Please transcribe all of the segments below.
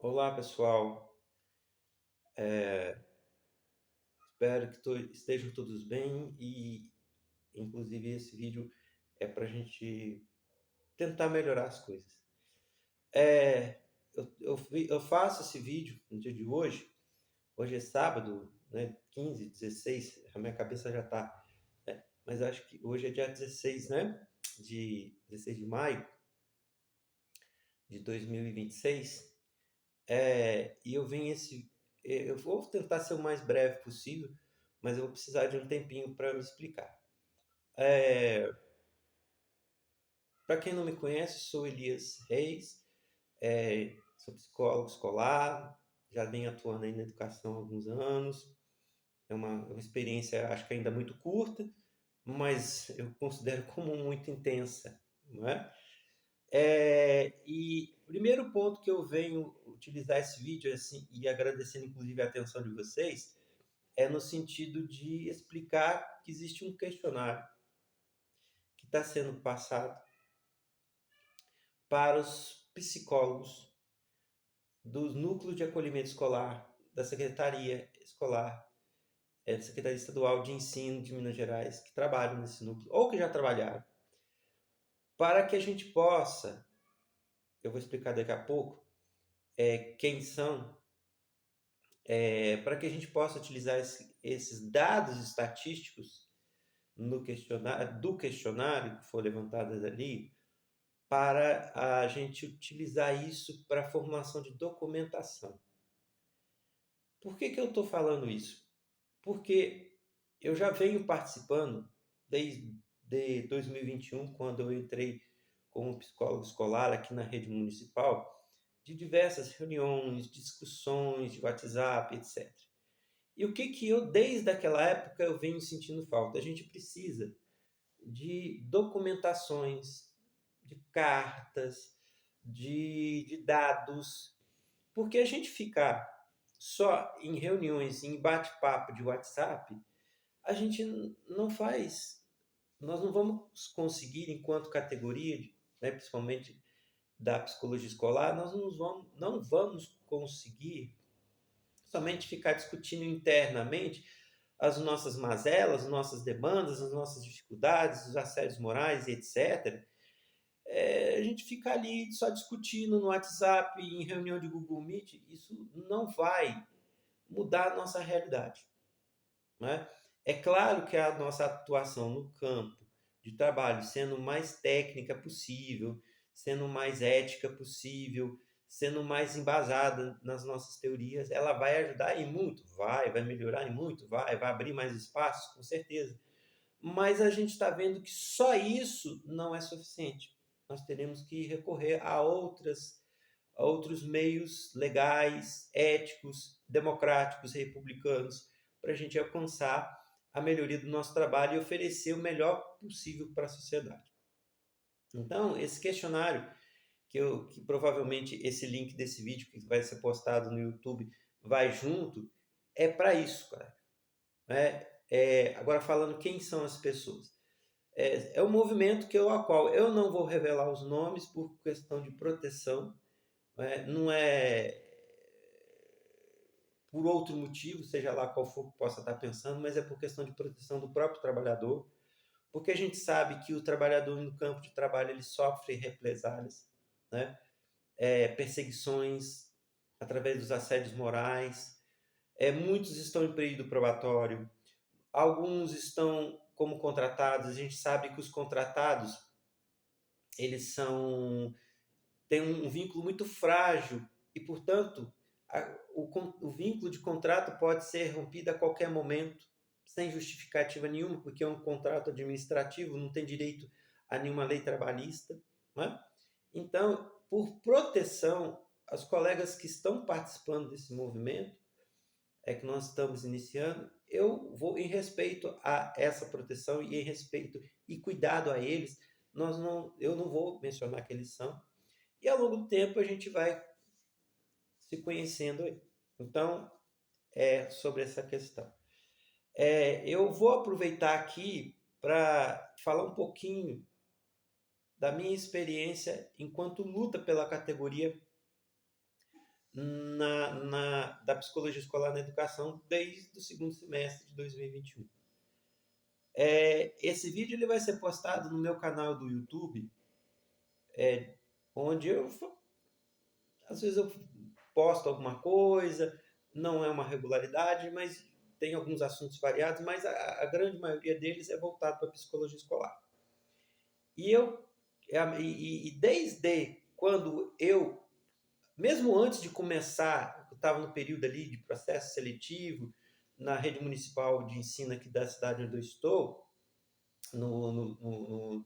Olá, pessoal. Espero que estejam todos bem e, inclusive, esse vídeo é para a gente tentar melhorar as coisas. Eu faço esse vídeo no dia de hoje. Hoje é sábado, né? 15, 16. A minha cabeça já está. Mas acho que hoje é dia 16, né? De 16 de maio de 2026. E eu venho esse. Eu vou tentar ser o mais breve possível, mas eu vou precisar de um tempinho para me explicar. Para quem não me conhece, sou Elias Reis, sou psicólogo escolar, já venho atuando aí na educação há alguns anos. É uma experiência, acho que ainda muito curta, mas eu considero como muito intensa, não é? E o primeiro ponto que eu venho utilizar esse vídeo assim, e agradecendo inclusive a atenção de vocês, é no sentido de explicar que existe um questionário que está sendo passado para os psicólogos dos núcleos de acolhimento escolar, da Secretaria Escolar, da Secretaria Estadual de Ensino de Minas Gerais, que trabalham nesse núcleo, ou que já trabalharam, para que a gente possa, eu vou explicar daqui a pouco, quem são, para que a gente possa utilizar esses dados estatísticos no questionário, do questionário que for levantado ali, para a gente utilizar isso para a formação de documentação. Por que eu estou falando isso? Porque eu já venho participando desde 2021, quando eu entrei como psicólogo escolar aqui na rede municipal, de diversas reuniões, discussões de WhatsApp, etc. E o que eu, desde aquela época, eu venho sentindo falta? A gente precisa de documentações, de cartas, de dados, porque a gente ficar só em reuniões, em bate-papo de WhatsApp, a gente não faz, nós não vamos conseguir, enquanto categoria, né, principalmente da psicologia escolar, nós não vamos conseguir somente ficar discutindo internamente as nossas mazelas, as nossas demandas, as nossas dificuldades, os assédios morais e etc. A gente fica ali só discutindo no WhatsApp, em reunião de Google Meet, isso não vai mudar a nossa realidade. Né? É claro que a nossa atuação no campo de trabalho, sendo mais técnica possível, sendo mais ética possível, sendo mais embasada nas nossas teorias, ela vai ajudar em muito, vai melhorar em muito, vai abrir mais espaços, com certeza. Mas a gente está vendo que só isso não é suficiente. Nós teremos que recorrer a outros meios legais, éticos, democráticos, republicanos, para a gente alcançar a melhoria do nosso trabalho e oferecer o melhor possível para a sociedade. Então, esse questionário, que provavelmente esse link desse vídeo que vai ser postado no YouTube vai junto, é para isso, cara. Agora, falando quem são as pessoas. É um movimento a qual eu não vou revelar os nomes por questão de proteção, não é por outro motivo, seja lá qual for que possa estar pensando, mas é por questão de proteção do próprio trabalhador, porque a gente sabe que o trabalhador no campo de trabalho ele sofre represálias, né? Perseguições através dos assédios morais, muitos estão em período probatório, alguns estão como contratados, a gente sabe que os contratados eles têm um vínculo muito frágil e, portanto, o vínculo de contrato pode ser rompido a qualquer momento, sem justificativa nenhuma, porque é um contrato administrativo, não tem direito a nenhuma lei trabalhista. Né? Então, por proteção, os colegas que estão participando desse movimento, que nós estamos iniciando, eu vou, em respeito a essa proteção e em respeito e cuidado a eles, eu não vou mencionar que eles são, e ao longo do tempo a gente vai se conhecendo aí. Então, é sobre essa questão. Eu vou aproveitar aqui para falar um pouquinho da minha experiência enquanto luta pela categoria da psicologia escolar na educação desde o segundo semestre de 2021. Esse vídeo ele vai ser postado no meu canal do YouTube, onde às vezes eu posto alguma coisa, não é uma regularidade, mas tem alguns assuntos variados, mas a grande maioria deles é voltado para a psicologia escolar. E desde quando mesmo antes de começar, eu estava no período ali de processo seletivo na rede municipal de ensino aqui da cidade onde eu estou, no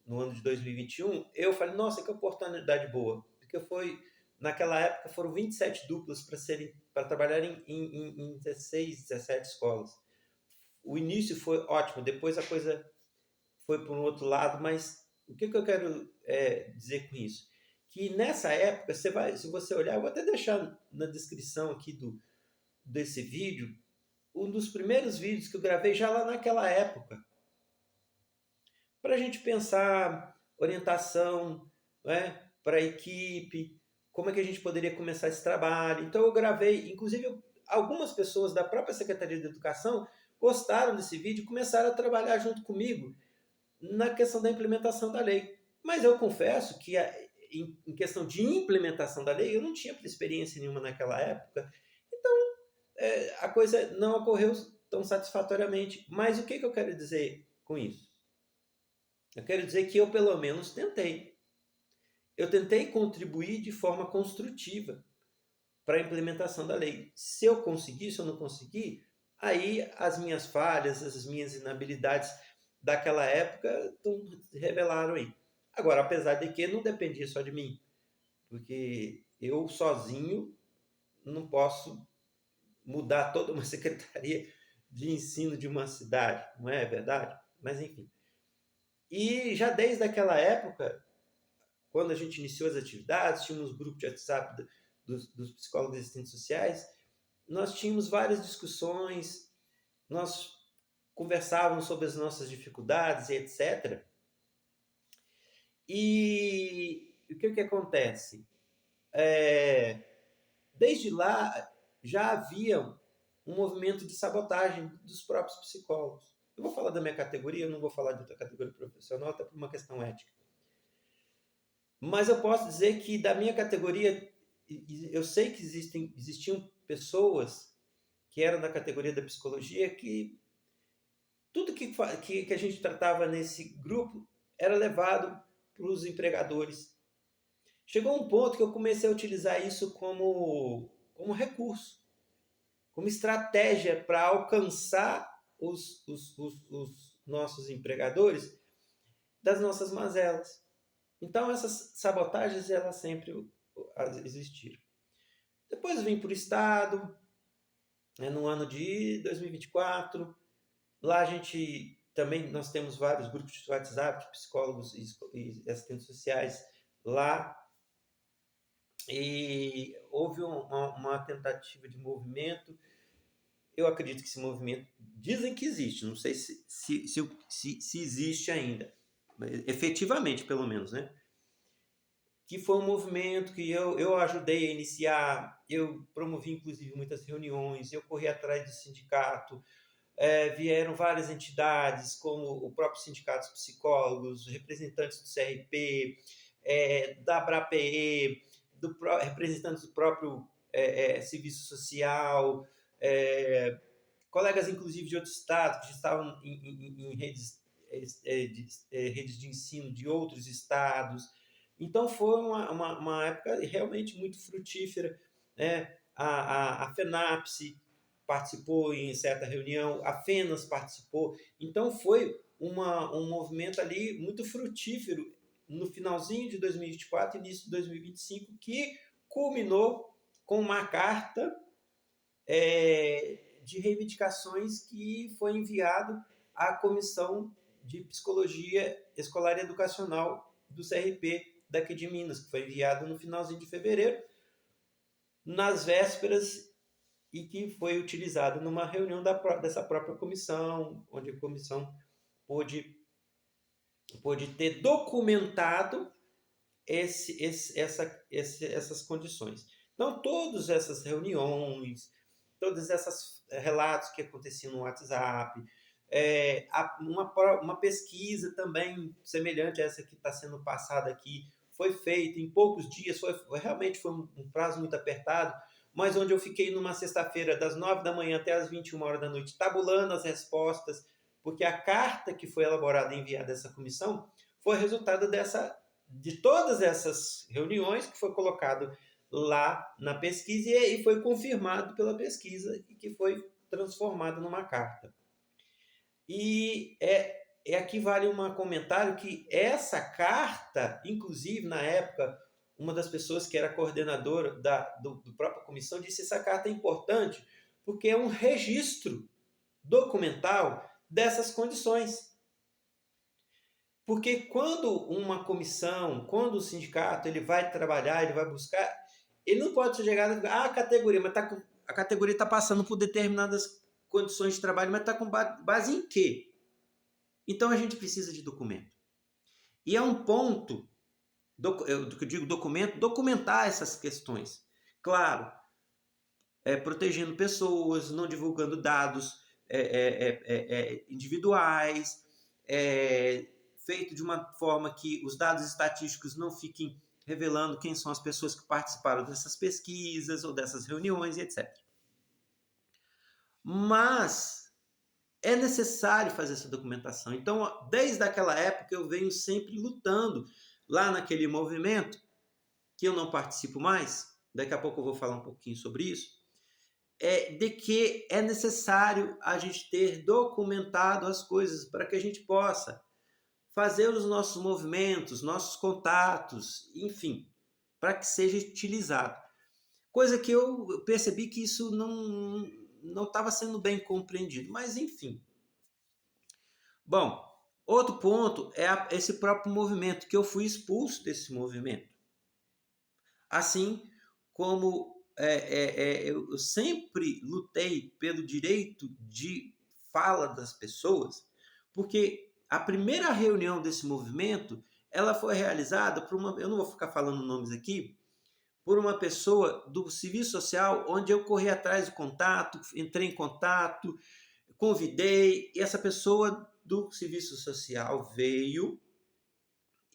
ano de 2021, eu falei, nossa, que oportunidade boa, porque naquela época foram 27 duplas para trabalhar em 16, 17 escolas. O início foi ótimo, depois a coisa foi para um outro lado, mas o que eu quero dizer com isso? Que nessa época, se você olhar, eu vou até deixar na descrição aqui desse vídeo, um dos primeiros vídeos que eu gravei já lá naquela época, para a gente pensar orientação, né, para a equipe, como é que a gente poderia começar esse trabalho. Então eu gravei, inclusive algumas pessoas da própria Secretaria de Educação gostaram desse vídeo e começaram a trabalhar junto comigo na questão da implementação da lei. Mas eu confesso que em questão de implementação da lei eu não tinha experiência nenhuma naquela época, então a coisa não ocorreu tão satisfatoriamente. Mas o que eu quero dizer com isso? Eu quero dizer que eu pelo menos tentei. Eu tentei contribuir de forma construtiva para a implementação da lei. Se eu conseguir, se eu não conseguir, aí as minhas falhas, as minhas inabilidades daquela época revelaram aí. Agora, apesar de que não dependia só de mim, porque eu sozinho não posso mudar toda uma secretaria de ensino de uma cidade, não é verdade? Mas enfim. E já desde aquela época, quando a gente iniciou as atividades, tínhamos grupos de WhatsApp dos psicólogos e assistentes sociais, nós tínhamos várias discussões, nós conversávamos sobre as nossas dificuldades e etc. E o que acontece? Desde lá já havia um movimento de sabotagem dos próprios psicólogos. Eu vou falar da minha categoria, eu não vou falar de outra categoria profissional, até por uma questão ética. Mas eu posso dizer que da minha categoria, eu sei que existiam pessoas que eram da categoria da psicologia que tudo que a gente tratava nesse grupo era levado para os empregadores. Chegou um ponto que eu comecei a utilizar isso como recurso, como estratégia para alcançar os nossos empregadores das nossas mazelas. Então, essas sabotagens, elas sempre existiram. Depois vim para o Estado, no ano de 2024. Lá a gente também, nós temos vários grupos de WhatsApp, de psicólogos e assistentes sociais lá. E houve uma tentativa de movimento. Eu acredito que esse movimento, dizem que existe, não sei se existe ainda, efetivamente pelo menos, né? Que foi um movimento que eu ajudei a iniciar, eu promovi inclusive muitas reuniões, eu corri atrás do sindicato, vieram várias entidades, como o próprio Sindicato dos Psicólogos, representantes do CRP, da ABRAPE, representantes do próprio Serviço Social, colegas inclusive de outros estados que estavam em redes de ensino de outros estados. Então foi uma época realmente muito frutífera, né? A FENAPSE participou em certa reunião, a FENAS participou. Então foi um movimento ali muito frutífero no finalzinho de 2024 e início de 2025, que culminou com uma carta de reivindicações que foi enviado à Comissão de Psicologia Escolar e Educacional do CRP daqui de Minas, que foi enviado no finalzinho de fevereiro, nas vésperas, e que foi utilizado numa reunião dessa própria comissão, onde a comissão pôde ter documentado essas condições. Então, todas essas reuniões, todos esses relatos que aconteciam no WhatsApp, uma pesquisa também semelhante a essa que está sendo passada aqui, foi feita em poucos dias, realmente foi um prazo muito apertado, mas onde eu fiquei numa sexta-feira, das 9 da manhã até as 21 horas da noite, tabulando as respostas, porque a carta que foi elaborada e enviada a essa comissão foi resultado de todas essas reuniões que foi colocado lá na pesquisa e foi confirmado pela pesquisa e que foi transformado numa carta. E aqui vale um comentário que essa carta, inclusive na época, uma das pessoas que era coordenadora do própria comissão disse que essa carta é importante porque é um registro documental dessas condições. Porque quando uma comissão, quando o sindicato ele vai trabalhar, ele vai buscar, ele não pode chegar a categoria, mas a categoria está passando por determinadas condições de trabalho, mas está com base em quê? Então a gente precisa de documento. E é um ponto, do que eu digo documento, documentar essas questões. Claro, protegendo pessoas, não divulgando dados individuais, feito de uma forma que os dados estatísticos não fiquem revelando quem são as pessoas que participaram dessas pesquisas ou dessas reuniões, etc. Mas é necessário fazer essa documentação. Então, desde aquela época, eu venho sempre lutando lá naquele movimento, que eu não participo mais, daqui a pouco eu vou falar um pouquinho sobre isso, de que é necessário a gente ter documentado as coisas para que a gente possa fazer os nossos movimentos, nossos contatos, enfim, para que seja utilizado. Coisa que eu percebi que isso não estava sendo bem compreendido, mas enfim. Bom, outro ponto é esse próprio movimento, que eu fui expulso desse movimento. Assim como eu sempre lutei pelo direito de fala das pessoas, porque a primeira reunião desse movimento, ela foi realizada por eu não vou ficar falando nomes aqui, por uma pessoa do serviço social, onde eu corri atrás do contato, entrei em contato, convidei, e essa pessoa do serviço social veio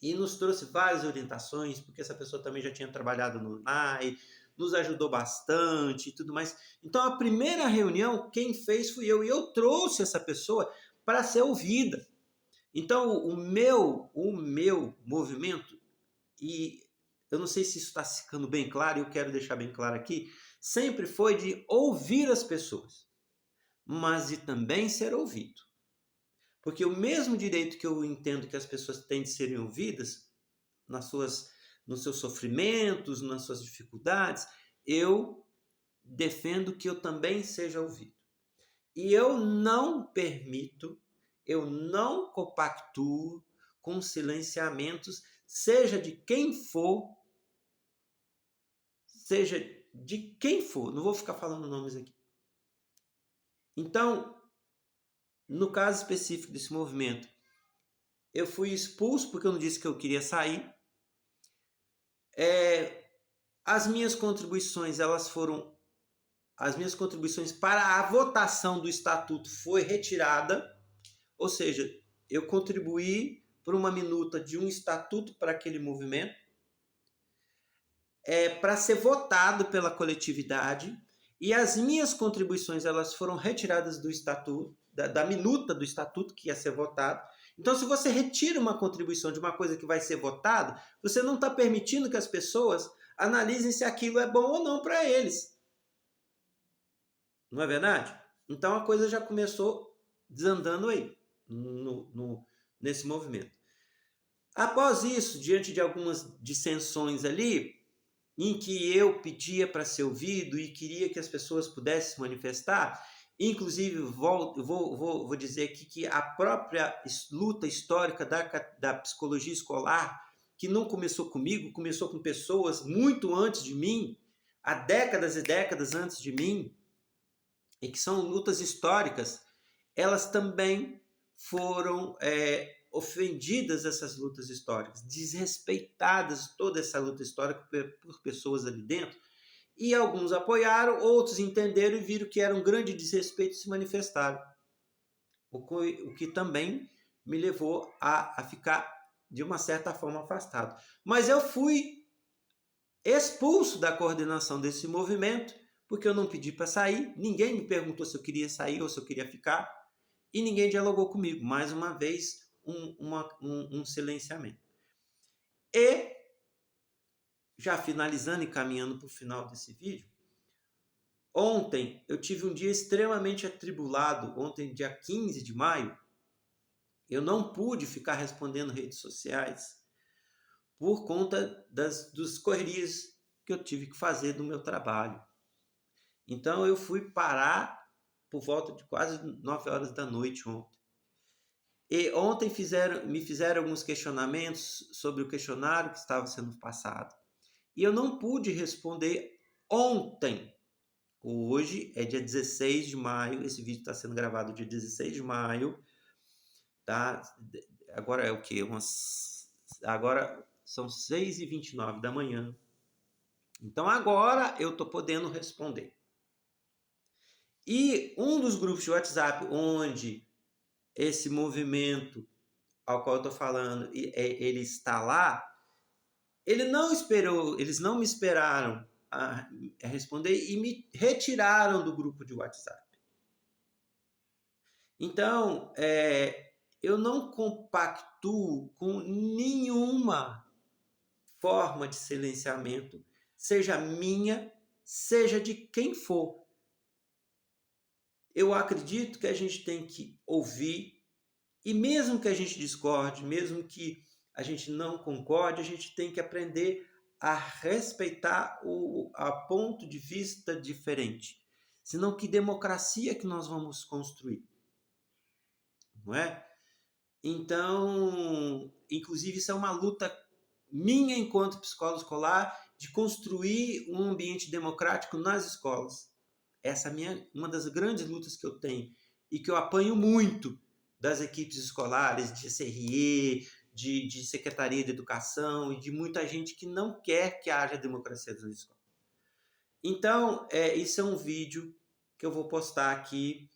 e nos trouxe várias orientações, porque essa pessoa também já tinha trabalhado no NAI, nos ajudou bastante e tudo mais. Então, a primeira reunião, quem fez fui eu, e eu trouxe essa pessoa para ser ouvida. Então, o meu movimento, e eu não sei se isso está ficando bem claro, e eu quero deixar bem claro aqui, sempre foi de ouvir as pessoas, mas de também ser ouvido. Porque o mesmo direito que eu entendo que as pessoas têm de serem ouvidas nos seus sofrimentos, nas suas dificuldades, eu defendo que eu também seja ouvido. E eu não permito, eu não compactuo com silenciamentos, seja de quem for, não vou ficar falando nomes aqui. Então, no caso específico desse movimento, eu fui expulso porque eu não disse que eu queria sair. As minhas contribuições para a votação do estatuto foi retirada, ou seja, eu contribuí por uma minuta de um estatuto para aquele movimento, para ser votado pela coletividade, e as minhas contribuições elas foram retiradas do estatuto, da minuta do estatuto que ia ser votado. Então, se você retira uma contribuição de uma coisa que vai ser votada, você não está permitindo que as pessoas analisem se aquilo é bom ou não para eles. Não é verdade? Então, a coisa já começou desandando aí, nesse movimento. Após isso, diante de algumas dissensões ali, em que eu pedia para ser ouvido e queria que as pessoas pudessem se manifestar, inclusive vou dizer aqui que a própria luta histórica da psicologia escolar, que não começou comigo, começou com pessoas muito antes de mim, há décadas e décadas antes de mim, e que são lutas históricas, elas também foram ofendidas, essas lutas históricas, desrespeitadas toda essa luta histórica por pessoas ali dentro, E alguns apoiaram, outros entenderam e viram que era um grande desrespeito e se manifestaram. O que também me levou a ficar, de uma certa forma, afastado. Mas eu fui expulso da coordenação desse movimento, porque eu não pedi para sair, ninguém me perguntou se eu queria sair ou se eu queria ficar, e ninguém dialogou comigo. Mais uma vez, um silenciamento. E, já finalizando e caminhando para o final desse vídeo, ontem eu tive um dia extremamente atribulado, ontem, dia 15 de maio, eu não pude ficar respondendo redes sociais por conta dos correrias que eu tive que fazer do meu trabalho. Então eu fui parar por volta de quase 9 horas da noite ontem. E ontem me fizeram alguns questionamentos sobre o questionário que estava sendo passado. E eu não pude responder ontem. Hoje é dia 16 de maio, esse vídeo está sendo gravado dia 16 de maio, tá? Agora é o quê? Agora são 6h29 da manhã. Então agora eu estou podendo responder. E um dos grupos de WhatsApp onde esse movimento ao qual eu estou falando, ele está lá, eles não me esperaram a responder e me retiraram do grupo de WhatsApp. Então, eu não compactuo com nenhuma forma de silenciamento, seja minha, seja de quem for. Eu acredito que a gente tem que ouvir, e mesmo que a gente discorde, mesmo que a gente não concorde, a gente tem que aprender a respeitar a ponto de vista diferente. Senão, que democracia que nós vamos construir? Não é? Então, inclusive, isso é uma luta minha enquanto psicólogo escolar, de construir um ambiente democrático nas escolas. Essa é uma das grandes lutas que eu tenho e que eu apanho muito das equipes escolares, de CRE, de Secretaria de Educação e de muita gente que não quer que haja democracia nas escolas. Então, isso é um vídeo que eu vou postar aqui.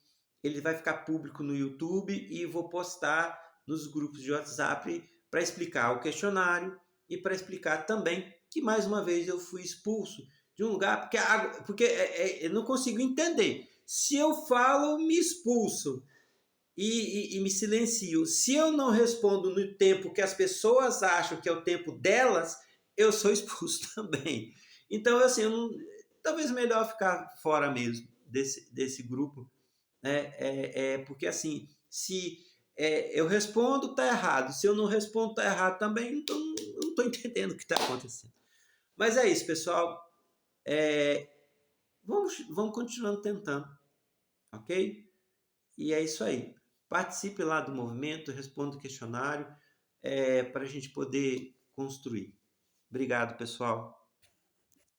Ele vai ficar público no YouTube e vou postar nos grupos de WhatsApp para explicar o questionário e para explicar também que, mais uma vez, eu fui expulso de um lugar porque eu não consigo entender. Se eu falo, me expulsam e me silenciam. Se eu não respondo no tempo que as pessoas acham que é o tempo delas, eu sou expulso também. Então, assim, talvez melhor ficar fora mesmo desse grupo, né? Porque, assim, se eu respondo, está errado. Se eu não respondo, está errado também. Então, eu não estou entendendo o que está acontecendo. Mas é isso, pessoal. Vamos continuando tentando, ok? E é isso aí. Participe lá do movimento, responda o questionário para a gente poder construir. Obrigado, pessoal.